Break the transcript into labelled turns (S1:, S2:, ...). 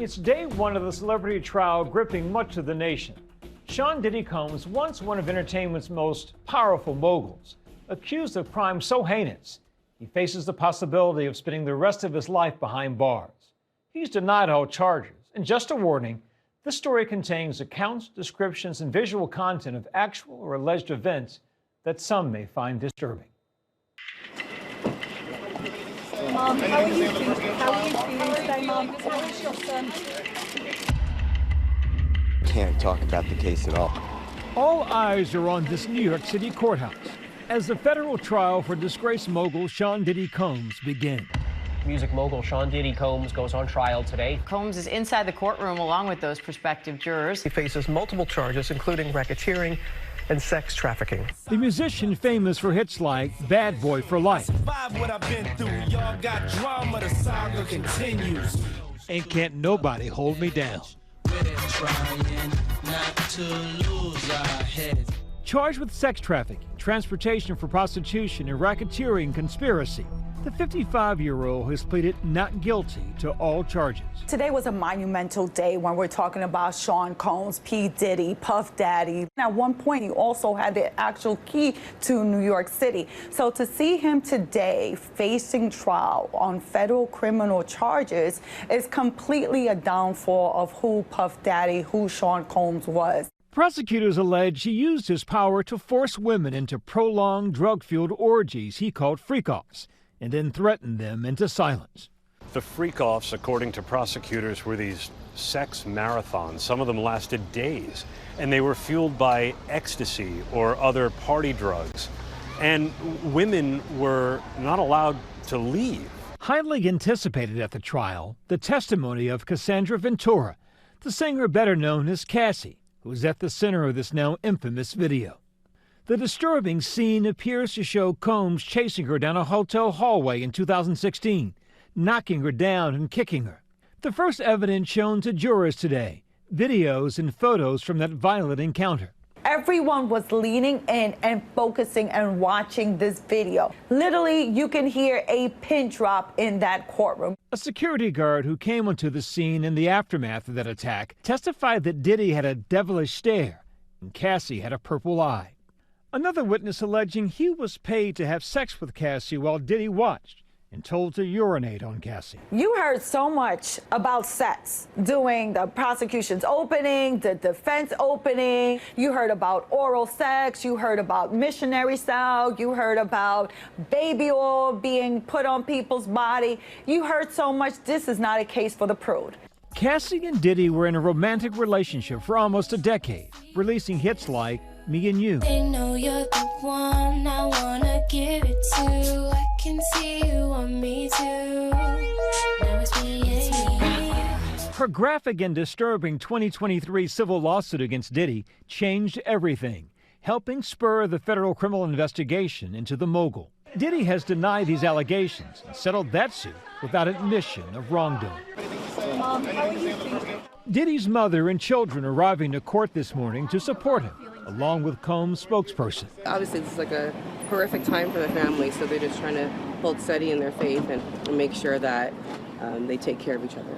S1: It's day one of the celebrity trial gripping much of the nation. Sean Diddy Combs, once one of entertainment's most powerful moguls, accused of crimes so heinous, he faces the possibility of spending the rest of his life behind bars. He's denied all charges, and just a warning, this story contains accounts, descriptions, and visual content of actual or alleged events that some may find disturbing.
S2: Mom, how are you feeling today, Mom? How is your son?
S3: Can't talk about the case at all.
S1: All eyes are on this New York City courthouse as the federal trial for disgraced mogul Sean Diddy Combs begins.
S4: Music mogul Sean Diddy Combs goes on trial today.
S5: Combs is inside the courtroom along with those prospective jurors.
S6: He faces multiple charges, including racketeering and sex trafficking.
S1: The musician, famous for hits like Bad Boy for Life and Can't Nobody Hold Me Down. Charged with sex trafficking, transportation for prostitution, and racketeering conspiracy, the 55-year-old has pleaded not guilty to all charges.
S2: Today was a monumental day when we're talking about Sean Combs, P. Diddy, Puff Daddy. At one point, he also had the actual key to New York City. So to see him today facing trial on federal criminal charges is completely a downfall of who Puff Daddy, who Sean Combs was.
S1: Prosecutors allege he used his power to force women into prolonged drug-fueled orgies he called freak-offs, and then threatened them into silence.
S7: The freak-offs, according to prosecutors, were these sex marathons. Some of them lasted days, and they were fueled by ecstasy or other party drugs. And women were not allowed to leave.
S1: Highly anticipated at the trial, the testimony of Cassandra Ventura, the singer better known as Cassie, who is at the center of this now infamous video. The disturbing scene appears to show Combs chasing her down a hotel hallway in 2016, knocking her down and kicking her. The first evidence shown to jurors today, videos and photos from that violent encounter.
S2: Everyone was leaning in and focusing and watching this video. Literally, you can hear a pin drop in that courtroom.
S1: A security guard who came onto the scene in the aftermath of that attack testified that Diddy had a devilish stare and Cassie had a purple eye. Another witness alleging he was paid to have sex with Cassie while Diddy watched and told to urinate on Cassie.
S2: You heard so much about sex during the prosecution's opening, the defense opening. You heard about oral sex. You heard about missionary style. You heard about baby oil being put on people's body. You heard so much. This is not a case for the prude.
S1: Cassie and Diddy were in a romantic relationship for almost a decade, releasing hits like Me and You.
S8: They know you're the one I wanna give it to. I can see you on me too. Now it's me and me.
S1: Her graphic and disturbing 2023 civil lawsuit against Diddy changed everything, helping spur the federal criminal investigation into the mogul. Diddy has denied these allegations and settled that suit without admission of wrongdoing.
S2: Mom, how are you feeling?
S1: Diddy's mother and children arriving to court this morning to support him, along with Combs' spokesperson.
S9: Obviously, this is like a horrific time for the family, so they're just trying to hold steady in their faith and make sure that they take care of each other.